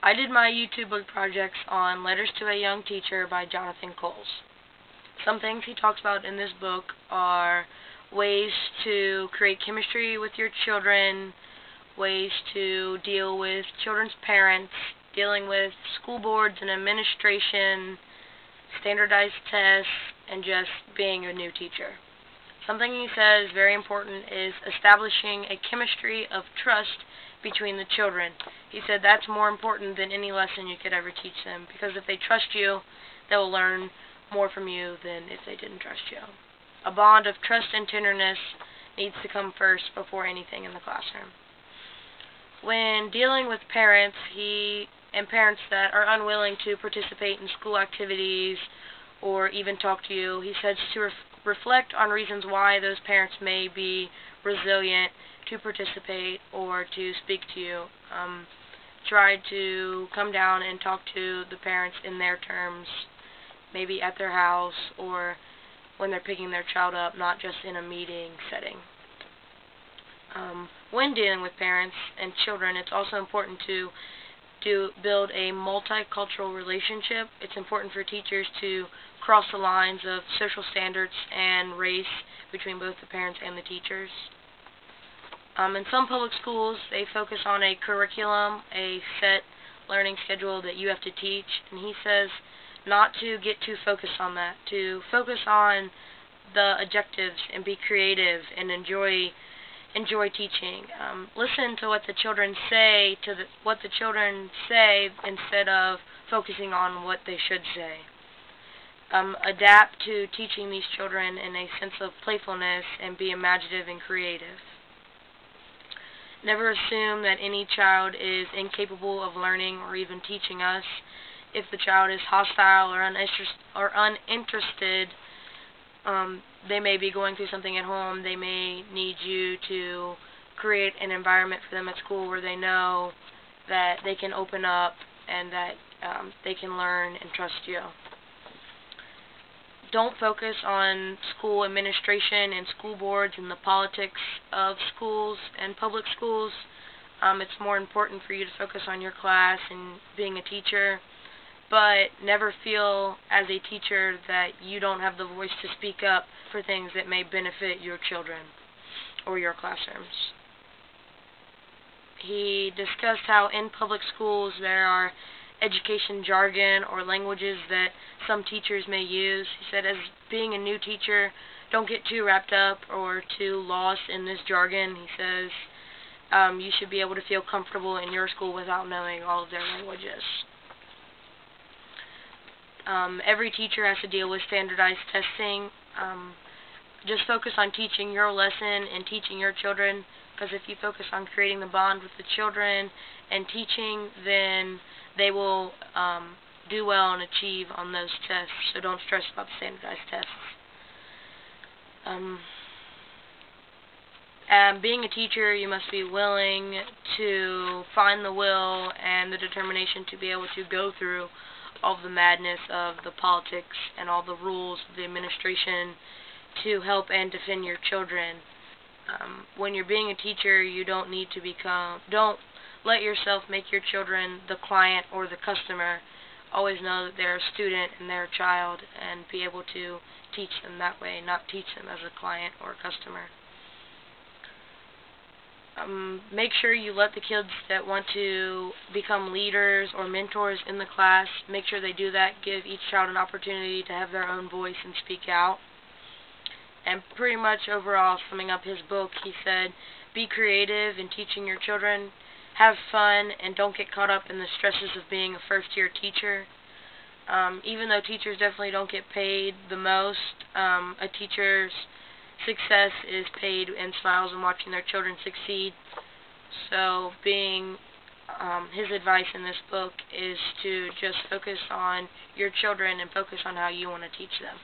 I did my YouTube book projects on Letters to a Young Teacher by Jonathan Coles. Some things he talks about in this book are ways to create chemistry with your children, ways to deal with children's parents, dealing with school boards and administration, standardized tests, and just being a new teacher. Something he says very important is establishing a chemistry of trust between the children. He said that's more important than any lesson you could ever teach them, because if they trust you, they will learn more from you than if they didn't trust you. A bond of trust and tenderness needs to come first before anything in the classroom. When dealing with parents, parents that are unwilling to participate in school activities or even talk to you, he says to reflect on reasons why those parents may be resilient to participate or to speak to you. Try to come down and talk to the parents in their terms, maybe at their house or when they're picking their child up, not just in a meeting setting. When dealing with parents and children, it's also important to build a multicultural relationship. It's important for teachers to cross the lines of social standards and race between both the parents and the teachers. In some public schools, they focus on a curriculum, a set learning schedule that you have to teach, and he says not to get too focused on that, to focus on the objectives and be creative and enjoy teaching. Listen to what the children say instead of focusing on what they should say. Adapt to teaching these children in a sense of playfulness and be imaginative and creative. Never assume that any child is incapable of learning or even teaching us. If the child is hostile or uninterested, they may be going through something at home. They may need you to create an environment for them at school where they know that they can open up and that they can learn and trust you. Don't focus on school administration and school boards and the politics of schools and public schools. It's more important for you to focus on your class and being a teacher, but never feel as a teacher that you don't have the voice to speak up for things that may benefit your children or your classrooms. He discussed how in public schools there are education jargon or languages that some teachers may use. He said, as being a new teacher, don't get too wrapped up or too lost in this jargon. He says you should be able to feel comfortable in your school without knowing all of their languages. Every teacher has to deal with standardized testing. Just focus on teaching your lesson and teaching your children, because if you focus on creating the bond with the children and teaching, then they will do well and achieve on those tests, so don't stress about the standardized tests. Being a teacher, you must be willing to find the will and the determination to be able to go through all of the madness of the politics and all the rules of the administration to help and defend your children. When you're being a teacher, you don't let yourself make your children the client or the customer. Always know that they're a student and they're a child, and be able to teach them that way, not teach them as a client or a customer. Make sure you let the kids that want to become leaders or mentors in the class, make sure they do that. Give each child an opportunity to have their own voice and speak out. And pretty much overall, summing up his book, he said, be creative in teaching your children, have fun, and don't get caught up in the stresses of being a first-year teacher. Even though teachers definitely don't get paid the most, a teacher's success is paid in smiles and watching their children succeed. So his advice in this book is to just focus on your children and focus on how you want to teach them.